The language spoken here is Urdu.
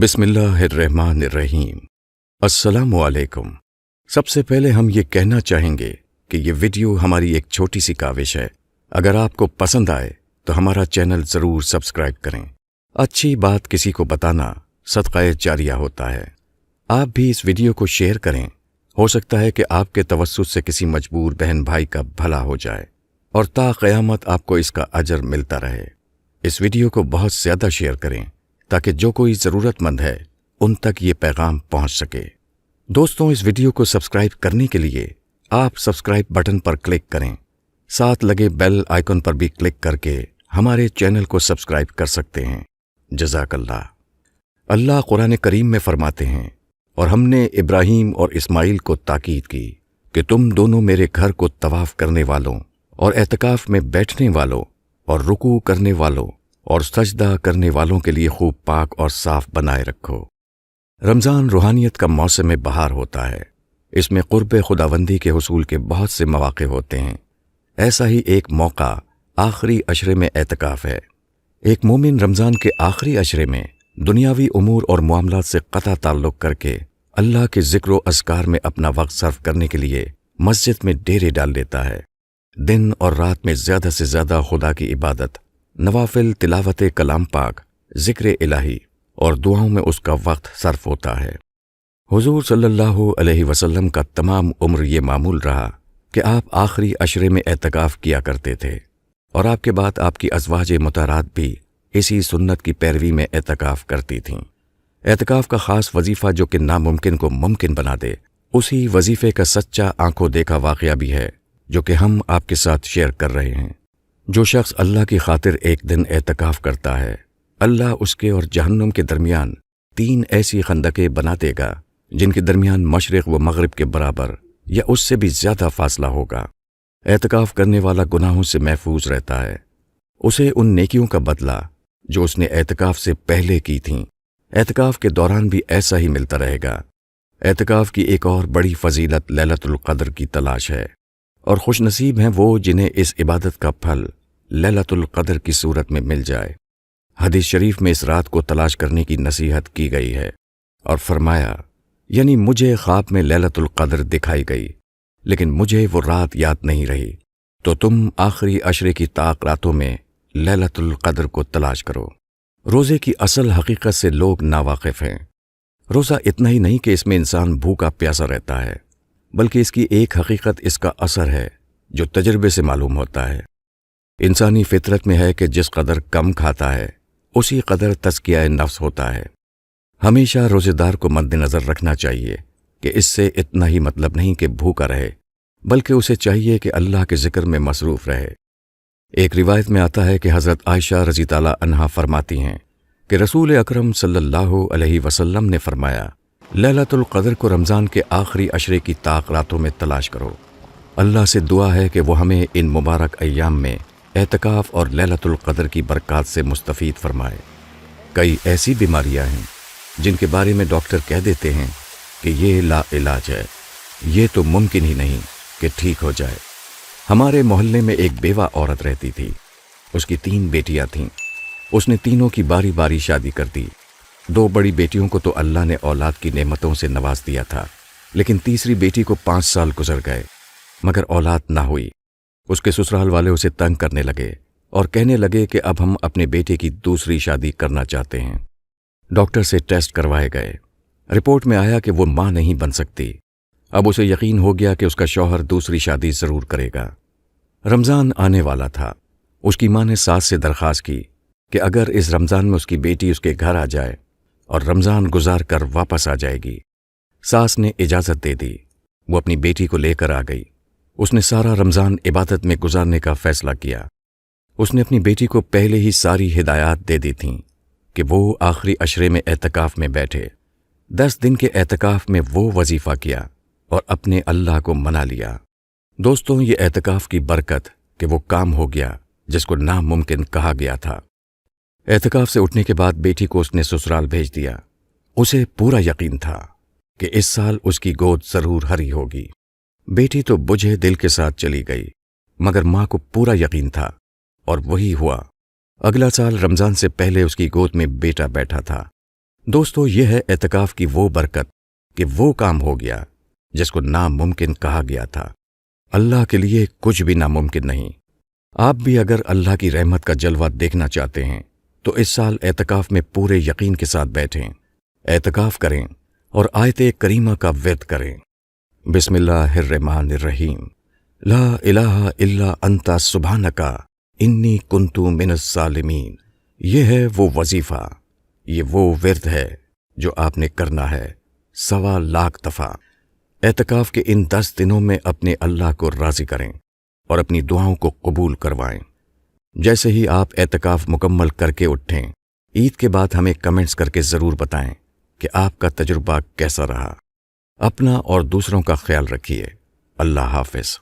بسم اللہ الرحمن الرحیم۔ السلام علیکم۔ سب سے پہلے ہم یہ کہنا چاہیں گے کہ یہ ویڈیو ہماری ایک چھوٹی سی کاوش ہے۔ اگر آپ کو پسند آئے تو ہمارا چینل ضرور سبسکرائب کریں۔ اچھی بات کسی کو بتانا صدقہ جاریہ ہوتا ہے۔ آپ بھی اس ویڈیو کو شیئر کریں، ہو سکتا ہے کہ آپ کے توسط سے کسی مجبور بہن بھائی کا بھلا ہو جائے اور تا قیامت آپ کو اس کا اجر ملتا رہے۔ اس ویڈیو کو بہت زیادہ شیئر کریں تاکہ جو کوئی ضرورت مند ہے ان تک یہ پیغام پہنچ سکے۔ دوستوں، اس ویڈیو کو سبسکرائب کرنے کے لیے آپ سبسکرائب بٹن پر کلک کریں، ساتھ لگے بیل آئیکن پر بھی کلک کر کے ہمارے چینل کو سبسکرائب کر سکتے ہیں۔ جزاک اللہ۔ اللہ قرآن کریم میں فرماتے ہیں، اور ہم نے ابراہیم اور اسماعیل کو تاکید کی کہ تم دونوں میرے گھر کو طواف کرنے والوں اور اعتکاف میں بیٹھنے والوں اور رکوع کرنے والوں اور سجدہ کرنے والوں کے لیے خوب پاک اور صاف بنائے رکھو۔ رمضان روحانیت کا موسم بہار ہوتا ہے۔ اس میں قرب خداوندی کے حصول کے بہت سے مواقع ہوتے ہیں۔ ایسا ہی ایک موقع آخری عشرے میں اعتکاف ہے۔ ایک مومن رمضان کے آخری عشرے میں دنیاوی امور اور معاملات سے قطع تعلق کر کے اللہ کے ذکر و اذکار میں اپنا وقت صرف کرنے کے لیے مسجد میں ڈیرے ڈال لیتا ہے۔ دن اور رات میں زیادہ سے زیادہ خدا کی عبادت، نوافل، تلاوت کلام پاک، ذکر الہی اور دعاؤں میں اس کا وقت صرف ہوتا ہے۔ حضور صلی اللہ علیہ وسلم کا تمام عمر یہ معمول رہا کہ آپ آخری عشرے میں اعتکاف کیا کرتے تھے، اور آپ کے بعد آپ کی ازواج مطہرات بھی اسی سنت کی پیروی میں اعتکاف کرتی تھیں۔ اعتکاف کا خاص وظیفہ جو کہ ناممکن کو ممکن بنا دے، اسی وظیفے کا سچا آنکھوں دیکھا واقعہ بھی ہے جو کہ ہم آپ کے ساتھ شیئر کر رہے ہیں۔ جو شخص اللہ کی خاطر ایک دن اعتکاف کرتا ہے، اللہ اس کے اور جہنم کے درمیان 3 ایسی خندقیں بنا دے گا جن کے درمیان مشرق و مغرب کے برابر یا اس سے بھی زیادہ فاصلہ ہوگا۔ اعتکاف کرنے والا گناہوں سے محفوظ رہتا ہے۔ اسے ان نیکیوں کا بدلہ جو اس نے اعتکاف سے پہلے کی تھیں، اعتکاف کے دوران بھی ایسا ہی ملتا رہے گا۔ اعتکاف کی ایک اور بڑی فضیلت لیلۃ القدر کی تلاش ہے، اور خوش نصیب ہیں وہ جنہیں اس عبادت کا پھل لیلۃ القدر کی صورت میں مل جائے۔ حدیث شریف میں اس رات کو تلاش کرنے کی نصیحت کی گئی ہے، اور فرمایا، یعنی مجھے خواب میں لیلۃ القدر دکھائی گئی لیکن مجھے وہ رات یاد نہیں رہی، تو تم آخری عشرے کی طاق راتوں میں لیلۃ القدر کو تلاش کرو۔ روزے کی اصل حقیقت سے لوگ ناواقف ہیں۔ روزہ اتنا ہی نہیں کہ اس میں انسان بھوکا پیاسا رہتا ہے، بلکہ اس کی ایک حقیقت اس کا اثر ہے جو تجربے سے معلوم ہوتا ہے۔ انسانی فطرت میں ہے کہ جس قدر کم کھاتا ہے اسی قدر تزکیہ نفس ہوتا ہے۔ ہمیشہ روزے دار کو مد نظر رکھنا چاہیے کہ اس سے اتنا ہی مطلب نہیں کہ بھوکا رہے، بلکہ اسے چاہیے کہ اللہ کے ذکر میں مصروف رہے۔ ایک روایت میں آتا ہے کہ حضرت عائشہ رضی اللہ عنہا فرماتی ہیں کہ رسول اکرم صلی اللہ علیہ وسلم نے فرمایا، لیلۃ القدر کو رمضان کے آخری عشرے کی طاق راتوں میں تلاش کرو۔ اللہ سے دعا ہے کہ وہ ہمیں ان مبارک ایام میں اعتکاف اور لیلۃ القدر کی برکات سے مستفید فرمائے۔ کئی ایسی بیماریاں ہیں جن کے بارے میں ڈاکٹر کہہ دیتے ہیں کہ یہ لا علاج ہے، یہ تو ممکن ہی نہیں کہ ٹھیک ہو جائے۔ ہمارے محلے میں ایک بیوہ عورت رہتی تھی۔ اس کی 3 بیٹیاں تھیں۔ اس نے تینوں کی باری باری شادی کر دی۔ 2 بڑی بیٹیوں کو تو اللہ نے اولاد کی نعمتوں سے نواز دیا تھا، لیکن تیسری بیٹی کو 5 سال گزر گئے مگر اولاد نہ ہوئی۔ اس کے سسرال والے اسے تنگ کرنے لگے اور کہنے لگے کہ اب ہم اپنے بیٹے کی دوسری شادی کرنا چاہتے ہیں۔ ڈاکٹر سے ٹیسٹ کروائے گئے۔ رپورٹ میں آیا کہ وہ ماں نہیں بن سکتی۔ اب اسے یقین ہو گیا کہ اس کا شوہر دوسری شادی ضرور کرے گا۔ رمضان آنے والا تھا۔ اس کی ماں نے ساس سے درخواست کی کہ اگر اس رمضان میں اس کی بیٹی اس کے گھر آ جائے اور رمضان گزار کر واپس آ جائے گی۔ ساس نے اجازت دے دی۔ وہ اپنی بیٹی کو لے کر آ گئی۔ اس نے سارا رمضان عبادت میں گزارنے کا فیصلہ کیا۔ اس نے اپنی بیٹی کو پہلے ہی ساری ہدایات دے دی تھیں کہ وہ آخری عشرے میں اعتکاف میں بیٹھے۔ 10 دن کے اعتکاف میں وہ وظیفہ کیا اور اپنے اللہ کو منا لیا۔ دوستوں، یہ اعتکاف کی برکت کہ وہ کام ہو گیا جس کو ناممکن کہا گیا تھا۔ اعتکاف سے اٹھنے کے بعد بیٹی کو اس نے سسرال بھیج دیا۔ اسے پورا یقین تھا کہ اس سال اس کی گود ضرور ہری ہوگی۔ بیٹی تو بجھے دل کے ساتھ چلی گئی، مگر ماں کو پورا یقین تھا، اور وہی ہوا۔ اگلا سال رمضان سے پہلے اس کی گود میں بیٹا بیٹھا تھا۔ دوستو، یہ ہے اعتکاف کی وہ برکت کہ وہ کام ہو گیا جس کو ناممکن کہا گیا تھا۔ اللہ کے لیے کچھ بھی ناممکن نہیں۔ آپ بھی اگر اللہ کی رحمت کا جلوہ دیکھنا چاہتے ہیں تو اس سال اعتکاف میں پورے یقین کے ساتھ بیٹھیں، اعتکاف کریں اور آیت کریمہ کا ورد کریں۔ بسم اللہ الرحمن الرحیم۔ لا الہ الا انت سبحانک انی کنت من الظالمین۔ یہ ہے وہ وظیفہ، یہ وہ ورد ہے جو آپ نے کرنا ہے 1.25 لاکھ دفعہ۔ اعتکاف کے ان 10 دنوں میں اپنے اللہ کو راضی کریں اور اپنی دعاؤں کو قبول کروائیں۔ جیسے ہی آپ اعتکاف مکمل کر کے اٹھیں، عید کے بعد ہمیں کمنٹس کر کے ضرور بتائیں کہ آپ کا تجربہ کیسا رہا۔ اپنا اور دوسروں کا خیال رکھیے۔ اللہ حافظ۔